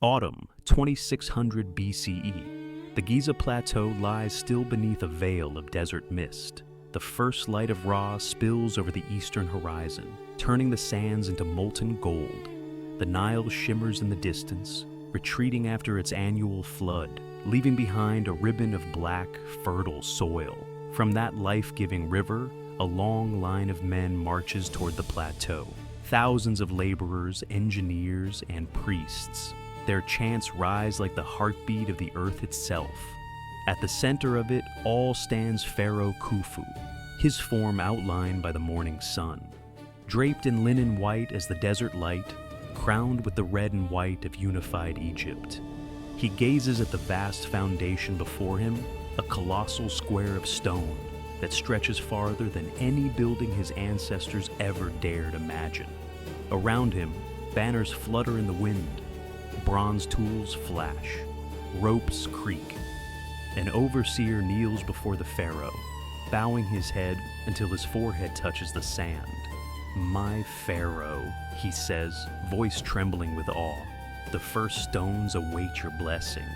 Autumn, 2600 BCE. The Giza Plateau lies still beneath a veil of desert mist. The first light of Ra spills over the eastern horizon, turning the sands into molten gold. The Nile shimmers in the distance, retreating after its annual flood, leaving behind a ribbon of black, fertile soil. From that life-giving river, a long line of men marches toward the plateau. Thousands of laborers, engineers, and priests. Their chants rise like the heartbeat of the earth itself. At the center of it all stands Pharaoh Khufu, his form outlined by the morning sun. Draped in linen white as the desert light, crowned with the red and white of unified Egypt. He gazes at the vast foundation before him, a colossal square of stone that stretches farther than any building his ancestors ever dared imagine. Around him, banners flutter in the wind. Bronze tools flash, ropes creak. An overseer kneels before the pharaoh, bowing his head until his forehead touches the sand. "My pharaoh," he says, voice trembling with awe. "The first stones await your blessing."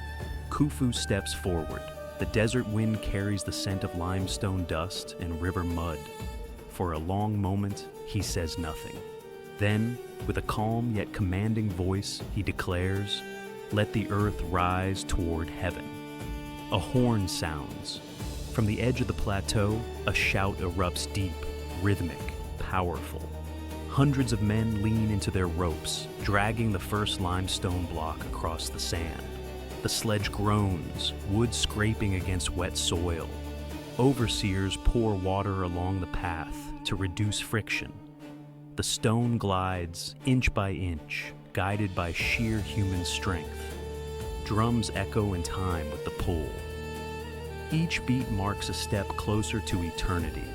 Khufu steps forward. The desert wind carries the scent of limestone dust and river mud. For a long moment, he says nothing. Then, with a calm yet commanding voice, he declares, "Let the earth rise toward heaven." A horn sounds. From the edge of the plateau, a shout erupts deep, rhythmic, powerful. Hundreds of men lean into their ropes, dragging the first limestone block across the sand. The sledge groans, wood scraping against wet soil. Overseers pour water along the path to reduce friction. The stone glides, inch by inch, guided by sheer human strength. Drums echo in time with the pull. Each beat marks a step closer to eternity.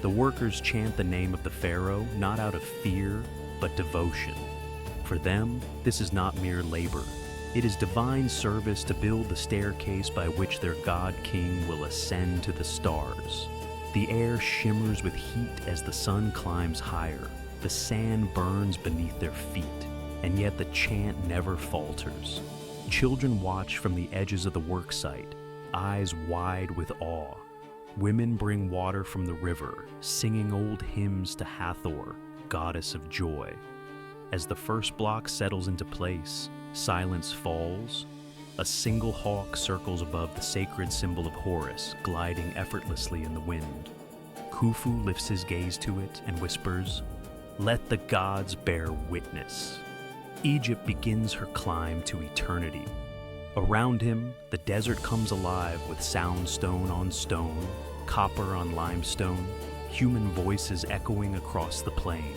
The workers chant the name of the pharaoh not out of fear, but devotion. For them, this is not mere labor. It is divine service to build the staircase by which their god-king will ascend to the stars. The air shimmers with heat as the sun climbs higher. The sand burns beneath their feet, and yet the chant never falters. Children watch from the edges of the worksite, eyes wide with awe. Women bring water from the river, singing old hymns to Hathor, goddess of joy. As the first block settles into place, silence falls. A single hawk circles above the sacred symbol of Horus, gliding effortlessly in the wind. Khufu lifts his gaze to it and whispers, "Let the gods bear witness." Egypt begins her climb to eternity. Around him, the desert comes alive with sound stone on stone, copper on limestone, human voices echoing across the plain.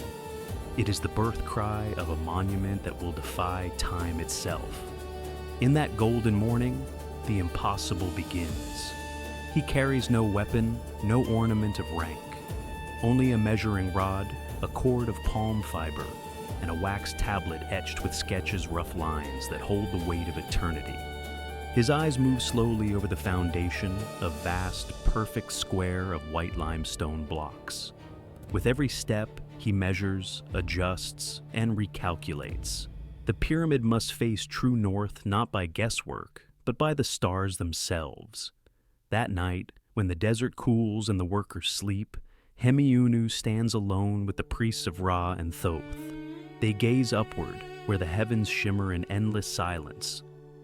It is the birth cry of a monument that will defy time itself. In that golden morning, the impossible begins. He carries no weapon, no ornament of rank, only a measuring rod, a cord of palm fiber, and a wax tablet etched with sketches' rough lines that hold the weight of eternity. His eyes move slowly over the foundation, a vast, perfect square of white limestone blocks. With every step, he measures, adjusts, and recalculates. The pyramid must face true north not by guesswork, but by the stars themselves. That night, when the desert cools and the workers sleep, Hemiunu stands alone with the priests of Ra and Thoth. They gaze upward, where the heavens shimmer in endless silence.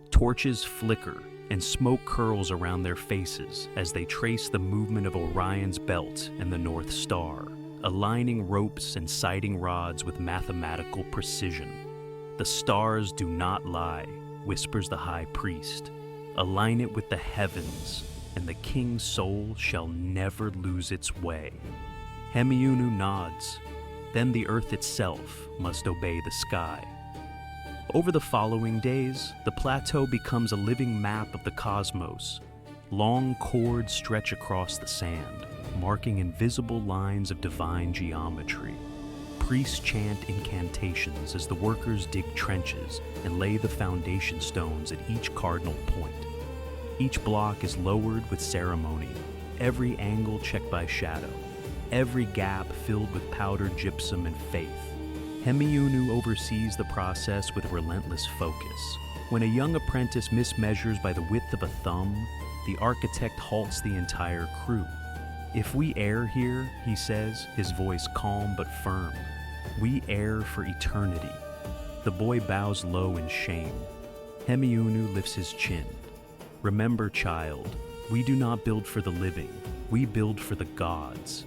Torches flicker, and smoke curls around their faces as they trace the movement of Orion's belt and the North Star, aligning ropes and sighting rods with mathematical precision. "The stars do not lie," whispers the high priest. "Align it with the heavens, and the king's soul shall never lose its way." Hemiunu nods. Then the earth itself must obey the sky. Over the following days, the plateau becomes a living map of the cosmos. Long cords stretch across the sand, marking invisible lines of divine geometry. Priests chant incantations as the workers dig trenches and lay the foundation stones at each cardinal point. Each block is lowered with ceremony, every angle checked by shadow, every gap filled with powdered gypsum and faith. Hemiunu oversees the process with relentless focus. When a young apprentice mismeasures by the width of a thumb, the architect halts the entire crew. "If we err here," he says, his voice calm but firm, "we err for eternity." The boy bows low in shame. Hemiunu lifts his chin. "Remember, child, we do not build for the living, we build for the gods."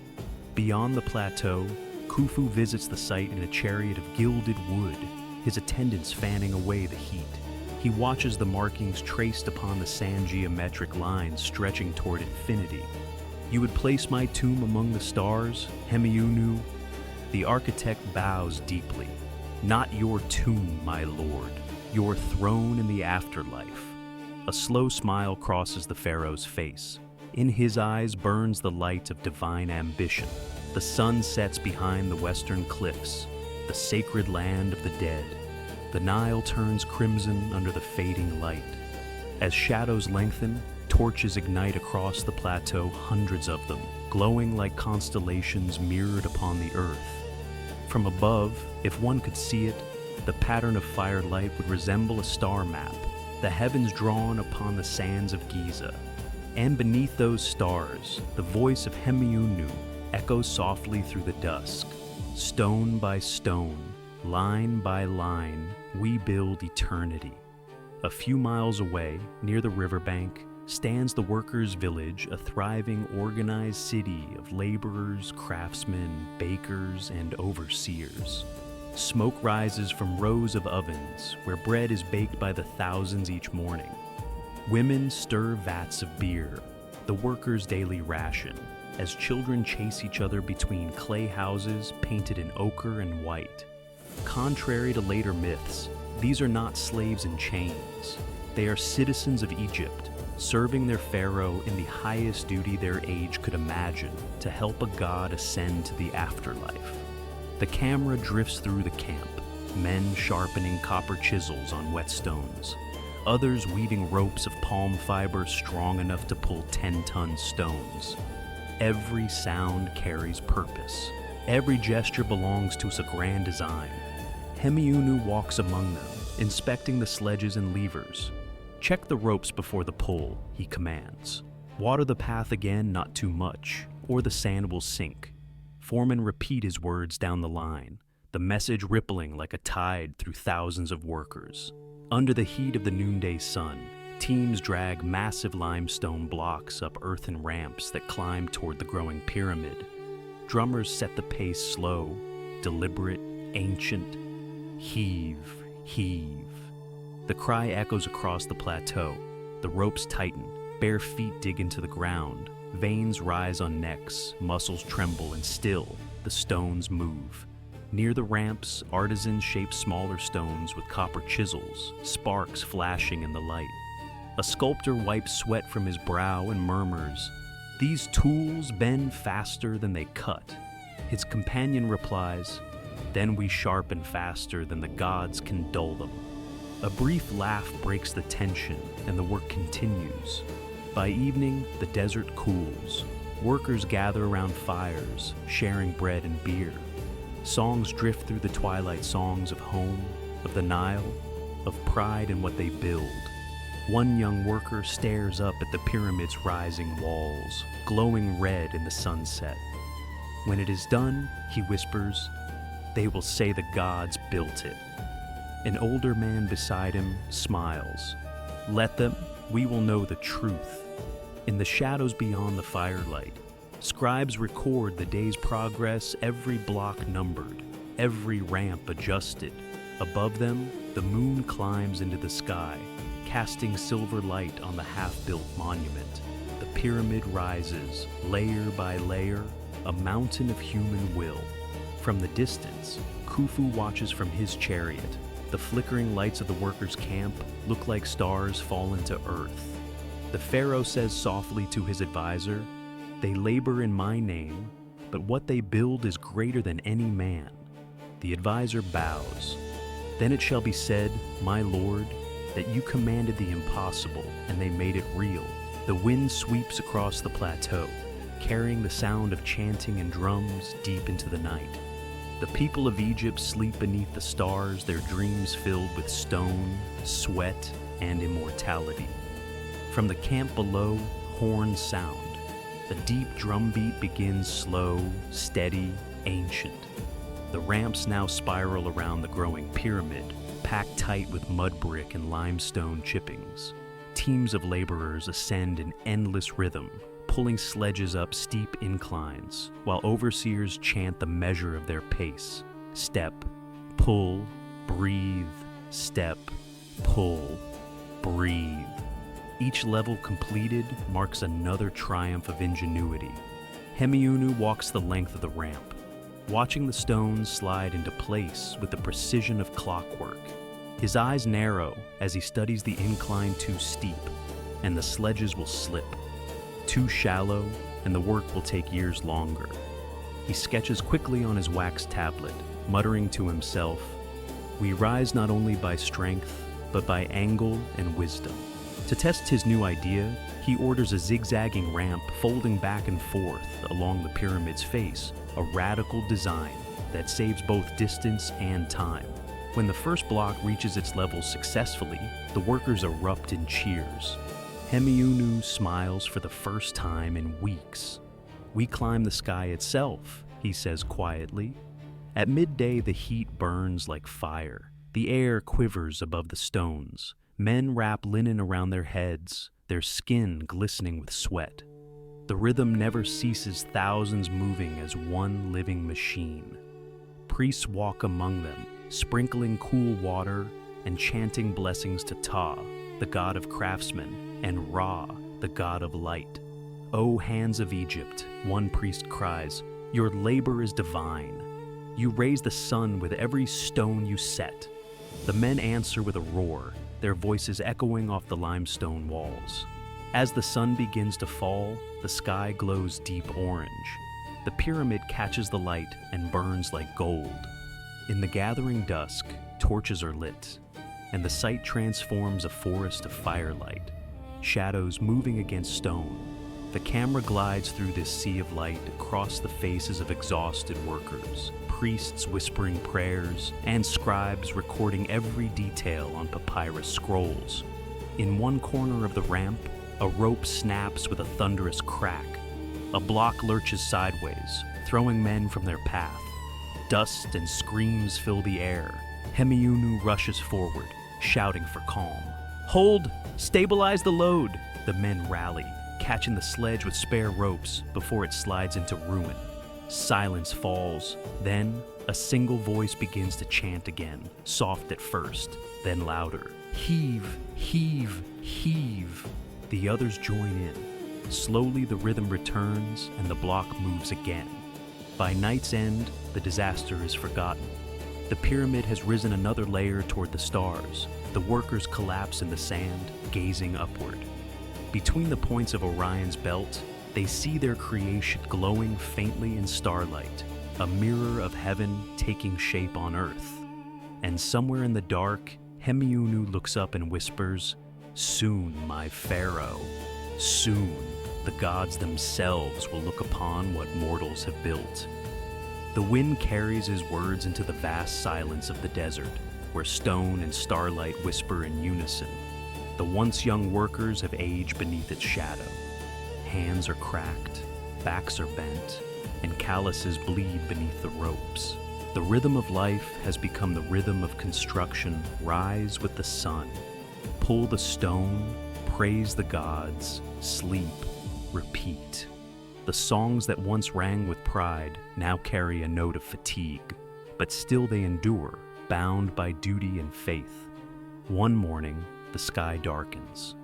Beyond the plateau, Khufu visits the site in a chariot of gilded wood, his attendants fanning away the heat. He watches the markings traced upon the sand geometric lines stretching toward infinity. "You would place my tomb among the stars, Hemiunu?" The architect bows deeply. "Not your tomb, my lord, your throne in the afterlife." A slow smile crosses the pharaoh's face. In his eyes burns the light of divine ambition. The sun sets behind the western cliffs, the sacred land of the dead. The Nile turns crimson under the fading light. As shadows lengthen, torches ignite across the plateau, hundreds of them, glowing like constellations mirrored upon the earth. From above, if one could see it, the pattern of firelight would resemble a star map, the heavens drawn upon the sands of Giza. And beneath those stars, the voice of Hemiunu echoes softly through the dusk. "Stone by stone, line by line, we build eternity." A few miles away, near the riverbank, stands the workers' village, a thriving, organized city of laborers, craftsmen, bakers, and overseers. Smoke rises from rows of ovens, where bread is baked by the thousands each morning. Women stir vats of beer, the workers' daily ration, as children chase each other between clay houses painted in ochre and white. Contrary to later myths, these are not slaves in chains. They are citizens of Egypt, serving their pharaoh in the highest duty their age could imagine, to help a god ascend to the afterlife. The camera drifts through the camp, men sharpening copper chisels on whetstones, others weaving ropes of palm fiber strong enough to pull 10-ton stones. Every sound carries purpose. Every gesture belongs to a grand design. Hemiunu walks among them, inspecting the sledges and levers. "Check the ropes before the pull," he commands. "Water the path again, not too much, or the sand will sink." Foremen repeat his words down the line, the message rippling like a tide through thousands of workers. Under the heat of the noonday sun, teams drag massive limestone blocks up earthen ramps that climb toward the growing pyramid. Drummers set the pace slow, deliberate, ancient. Heave, heave. The cry echoes across the plateau. The ropes tighten, bare feet dig into the ground. Veins rise on necks, muscles tremble, and still, the stones move. Near the ramps, artisans shape smaller stones with copper chisels, sparks flashing in the light. A sculptor wipes sweat from his brow and murmurs, "These tools bend faster than they cut." His companion replies, "Then we sharpen faster than the gods can dull them." A brief laugh breaks the tension, and the work continues. By evening, the desert cools. Workers gather around fires, sharing bread and beer. Songs drift through the twilight, songs of home, of the Nile, of pride in what they build. One young worker stares up at the pyramid's rising walls, glowing red in the sunset. When it is done, he whispers, "They will say the gods built it." An older man beside him smiles. "Let them, we will know the truth." In the shadows beyond the firelight, scribes record the day's progress, every block numbered, every ramp adjusted. Above them, the moon climbs into the sky, casting silver light on the half-built monument. The pyramid rises, layer by layer, a mountain of human will. From the distance, Khufu watches from his chariot. The flickering lights of the workers' camp look like stars fallen to earth. The pharaoh says softly to his advisor, "They labor in my name, but what they build is greater than any man." The advisor bows. "Then it shall be said, my lord, that you commanded the impossible, and they made it real." The wind sweeps across the plateau, carrying the sound of chanting and drums deep into the night. The people of Egypt sleep beneath the stars, their dreams filled with stone, sweat, and immortality. From the camp below, horns sound. The deep drumbeat begins slow, steady, ancient. The ramps now spiral around the growing pyramid, packed tight with mud brick and limestone chippings. Teams of laborers ascend in endless rhythm, pulling sledges up steep inclines, while overseers chant the measure of their pace. Step, pull, breathe, step, pull, breathe. Each level completed marks another triumph of ingenuity. Hemiunu walks the length of the ramp, watching the stones slide into place with the precision of clockwork. His eyes narrow as he studies the incline too steep, and the sledges will slip. Too shallow, and the work will take years longer. He sketches quickly on his wax tablet, muttering to himself, "We rise not only by strength, but by angle and wisdom." To test his new idea, he orders a zigzagging ramp folding back and forth along the pyramid's face, a radical design that saves both distance and time. When the first block reaches its level successfully, the workers erupt in cheers. Hemiunu smiles for the first time in weeks. "We climb the sky itself," he says quietly. At midday, the heat burns like fire. The air quivers above the stones. Men wrap linen around their heads, their skin glistening with sweat. The rhythm never ceases, thousands moving as one living machine. Priests walk among them, sprinkling cool water and chanting blessings to Ptah, the god of craftsmen, and Ra, the god of light. "O hands of Egypt," one priest cries, "your labor is divine. You raise the sun with every stone you set." The men answer with a roar, their voices echoing off the limestone walls. As the sun begins to fall, the sky glows deep orange. The pyramid catches the light and burns like gold. In the gathering dusk, torches are lit, and the sight transforms a forest of firelight, shadows moving against stone. The camera glides through this sea of light across the faces of exhausted workers, priests whispering prayers, and scribes recording every detail on papyrus scrolls. In one corner of the ramp, a rope snaps with a thunderous crack. A block lurches sideways, throwing men from their path. Dust and screams fill the air. Hemiunu rushes forward, shouting for calm. "Hold! Stabilize the load!" The men rally, catching the sledge with spare ropes before it slides into ruin. Silence falls. Then, a single voice begins to chant again, soft at first, then louder. "Heave, heave, heave!" The others join in. Slowly the rhythm returns and the block moves again. By night's end, the disaster is forgotten. The pyramid has risen another layer toward the stars. The workers collapse in the sand, gazing upward. Between the points of Orion's belt, they see their creation glowing faintly in starlight, a mirror of heaven taking shape on earth. And somewhere in the dark, Hemiunu looks up and whispers, "Soon, my Pharaoh, soon the gods themselves will look upon what mortals have built." The wind carries his words into the vast silence of the desert, where stone and starlight whisper in unison. The once young workers have aged beneath its shadow. Hands are cracked, backs are bent, and calluses bleed beneath the ropes. The rhythm of life has become the rhythm of construction. Rise with the sun, pull the stone, praise the gods, sleep, repeat. The songs that once rang with pride now carry a note of fatigue, but still they endure, bound by duty and faith. One morning, the sky darkens.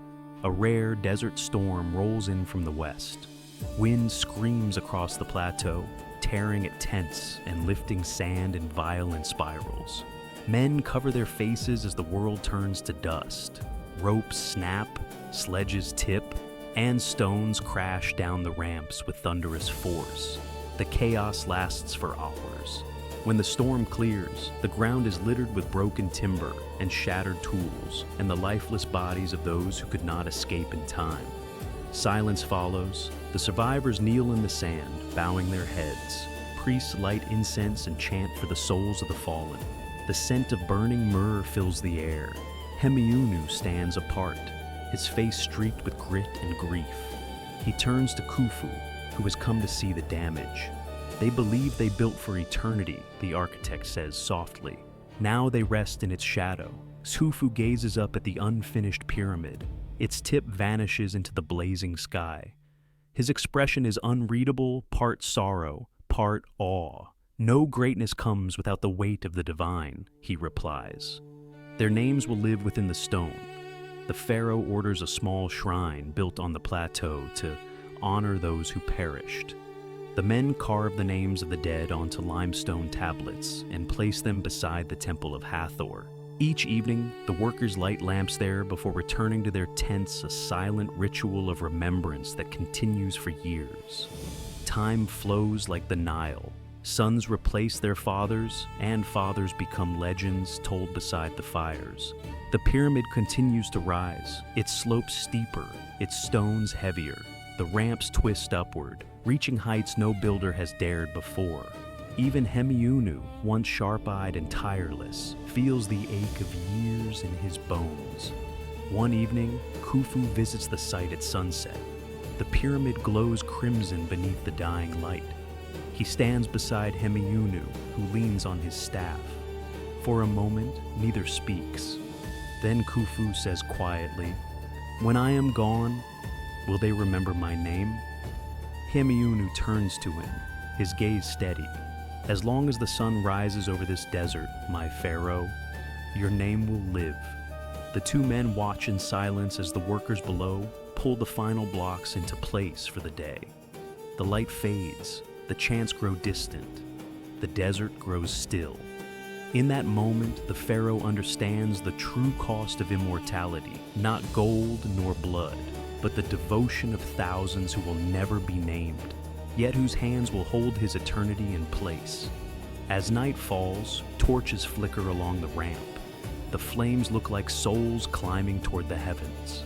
A rare desert storm rolls in from the west. Wind screams across the plateau, tearing at tents and lifting sand in violent spirals. Men cover their faces as the world turns to dust. Ropes snap, sledges tip, and stones crash down the ramps with thunderous force. The chaos lasts for hours. When the storm clears, the ground is littered with broken timber and shattered tools, and the lifeless bodies of those who could not escape in time. Silence follows. The survivors kneel in the sand, bowing their heads, priests light incense and chant for the souls of the fallen. The scent of burning myrrh fills the air. Hemiunu stands apart, his face streaked with grit and grief. He turns to Khufu, who has come to see the damage. They believe they built for eternity, the architect says softly. Now they rest in its shadow. Khufu gazes up at the unfinished pyramid. Its tip vanishes into the blazing sky. His expression is unreadable, part sorrow, part awe. No greatness comes without the weight of the divine, he replies. Their names will live within the stone. The pharaoh orders a small shrine built on the plateau to honor those who perished. The men carve the names of the dead onto limestone tablets and place them beside the temple of Hathor. Each evening, the workers light lamps there before returning to their tents, a silent ritual of remembrance that continues for years. Time flows like the Nile. Sons replace their fathers, and fathers become legends told beside the fires. The pyramid continues to rise, its slopes steeper, its stones heavier. The ramps twist upward, reaching heights no builder has dared before. Even Hemiunu, once sharp-eyed and tireless, feels the ache of years in his bones. One evening, Khufu visits the site at sunset. The pyramid glows crimson beneath the dying light. He stands beside Hemiunu, who leans on his staff. For a moment, neither speaks. Then Khufu says quietly, "When I am gone, will they remember my name?" Hemiunu turns to him, his gaze steady. "As long as the sun rises over this desert, my pharaoh, your name will live." The two men watch in silence as the workers below pull the final blocks into place for the day. The light fades, the chants grow distant, the desert grows still. In that moment, the pharaoh understands the true cost of immortality, not gold nor blood, but the devotion of thousands who will never be named, yet whose hands will hold his eternity in place. As night falls, torches flicker along the ramp. The flames look like souls climbing toward the heavens.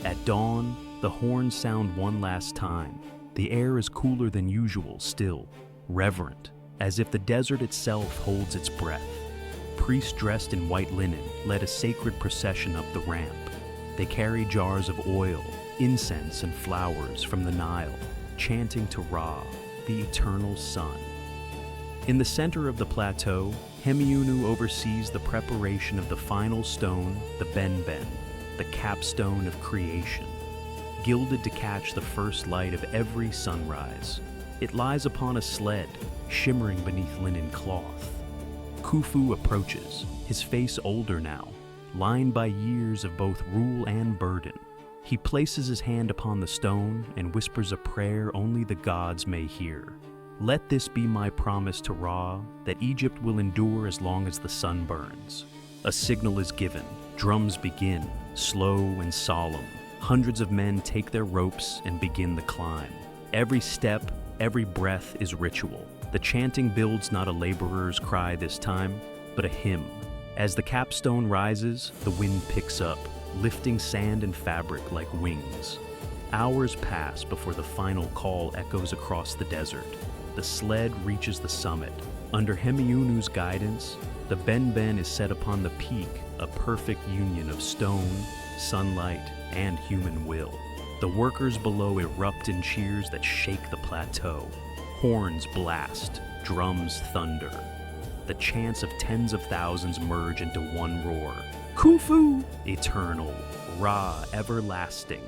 At dawn, the horns sound one last time. The air is cooler than usual still, reverent, as if the desert itself holds its breath. Priests dressed in white linen led a sacred procession up the ramp. They carry jars of oil, incense, and flowers from the Nile, chanting to Ra, the eternal sun. In the center of the plateau, Hemiunu oversees the preparation of the final stone, the benben, the capstone of creation. Gilded to catch the first light of every sunrise, it lies upon a sled, shimmering beneath linen cloth. Khufu approaches, his face older now, lined by years of both rule and burden. He places his hand upon the stone and whispers a prayer only the gods may hear. "Let this be my promise to Ra, that Egypt will endure as long as the sun burns." A signal is given, drums begin, slow and solemn. Hundreds of men take their ropes and begin the climb. Every step, every breath is ritual. The chanting builds not a laborer's cry this time, but a hymn. As the capstone rises, the wind picks up, lifting sand and fabric like wings. Hours pass before the final call echoes across the desert. The sled reaches the summit. Under Hemiunu's guidance, the benben is set upon the peak, a perfect union of stone, sunlight, and human will. The workers below erupt in cheers that shake the plateau. Horns blast, drums thunder. The chants of tens of thousands merge into one roar. Khufu, eternal, Ra, everlasting.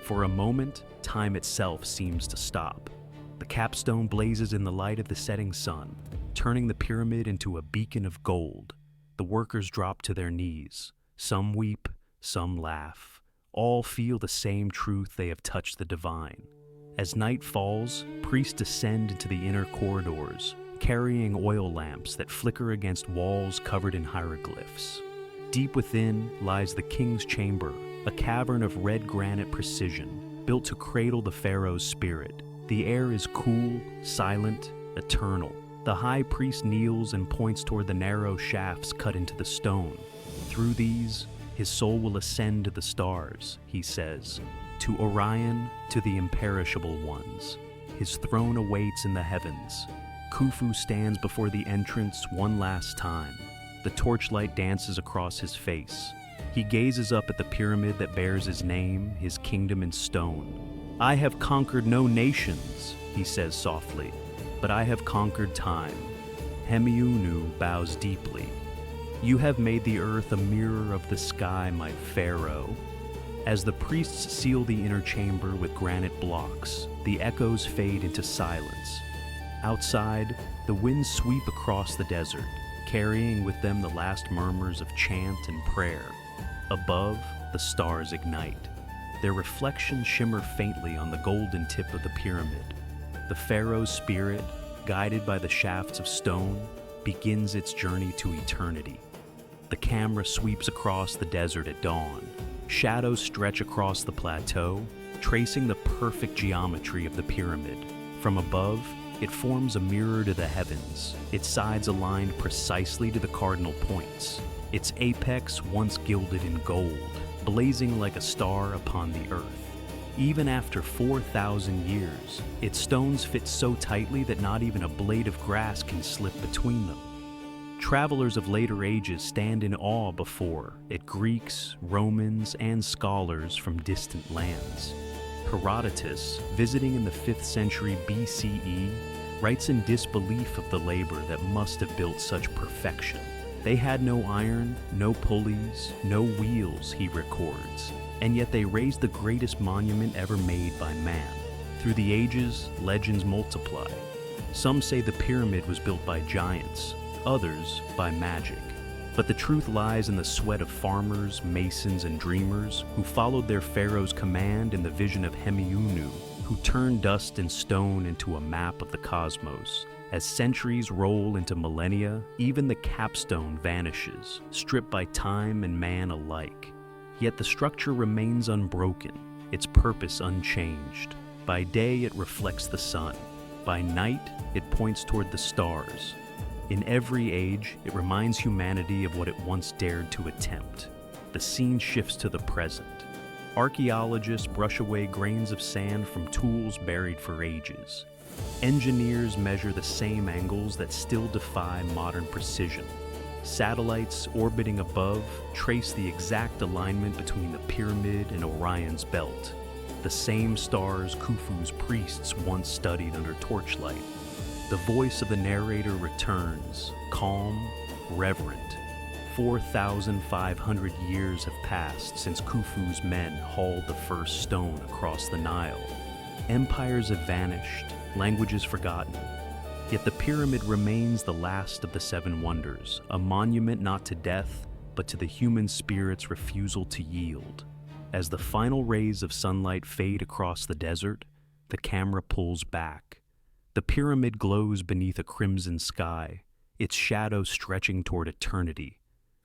For a moment, time itself seems to stop. The capstone blazes in the light of the setting sun, turning the pyramid into a beacon of gold. The workers drop to their knees. Some weep, some laugh. All feel the same truth: they have touched the divine. As night falls, priests descend into the inner corridors, carrying oil lamps that flicker against walls covered in hieroglyphs. Deep within lies the king's chamber, a cavern of red granite precision, built to cradle the pharaoh's spirit. The air is cool, silent, eternal. The high priest kneels and points toward the narrow shafts cut into the stone. Through these, his soul will ascend to the stars, he says, to Orion, to the imperishable ones. His throne awaits in the heavens. Khufu stands before the entrance one last time. The torchlight dances across his face. He gazes up at the pyramid that bears his name, his kingdom in stone. "I have conquered no nations," he says softly, "but I have conquered time." Hemiunu bows deeply. "You have made the earth a mirror of the sky, my pharaoh." As the priests seal the inner chamber with granite blocks, the echoes fade into silence. Outside, the winds sweep across the desert, carrying with them the last murmurs of chant and prayer. Above, the stars ignite. Their reflections shimmer faintly on the golden tip of the pyramid. The pharaoh's spirit, guided by the shafts of stone, begins its journey to eternity. The camera sweeps across the desert at dawn. Shadows stretch across the plateau, tracing the perfect geometry of the pyramid. From above, it forms a mirror to the heavens, its sides aligned precisely to the cardinal points, its apex once gilded in gold, blazing like a star upon the earth. Even after 4,000 years, its stones fit so tightly that not even a blade of grass can slip between them. Travelers of later ages stand in awe before it, Greeks, Romans, and scholars from distant lands. Herodotus, visiting in the 5th century BCE, writes in disbelief of the labor that must have built such perfection. They had no iron, no pulleys, no wheels, he records, and yet they raised the greatest monument ever made by man. Through the ages, legends multiply. Some say the pyramid was built by giants, others by magic. But the truth lies in the sweat of farmers, masons, and dreamers who followed their pharaoh's command in the vision of Hemiunu, who turned dust and stone into a map of the cosmos. As centuries roll into millennia, even the capstone vanishes, stripped by time and man alike. Yet the structure remains unbroken, its purpose unchanged. By day it reflects the sun. By night it points toward the stars. In every age, it reminds humanity of what it once dared to attempt. The scene shifts to the present. Archaeologists brush away grains of sand from tools buried for ages. Engineers measure the same angles that still defy modern precision. Satellites orbiting above trace the exact alignment between the pyramid and Orion's belt, the same stars Khufu's priests once studied under torchlight. The voice of the narrator returns, calm, reverent. 4,500 years have passed since Khufu's men hauled the first stone across the Nile. Empires have vanished, languages forgotten. Yet the pyramid remains the last of the 7 wonders, a monument not to death, but to the human spirit's refusal to yield. As the final rays of sunlight fade across the desert, the camera pulls back. The pyramid glows beneath a crimson sky, its shadow stretching toward eternity.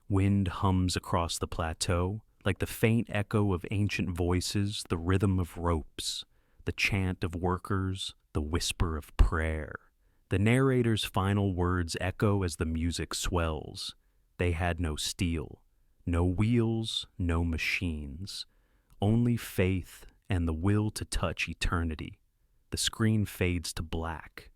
Wind hums across the plateau, like the faint echo of ancient voices, the rhythm of ropes, the chant of workers, the whisper of prayer. The narrator's final words echo as the music swells. They had no steel, no wheels, no machines, only faith and the will to touch eternity. The screen fades to black.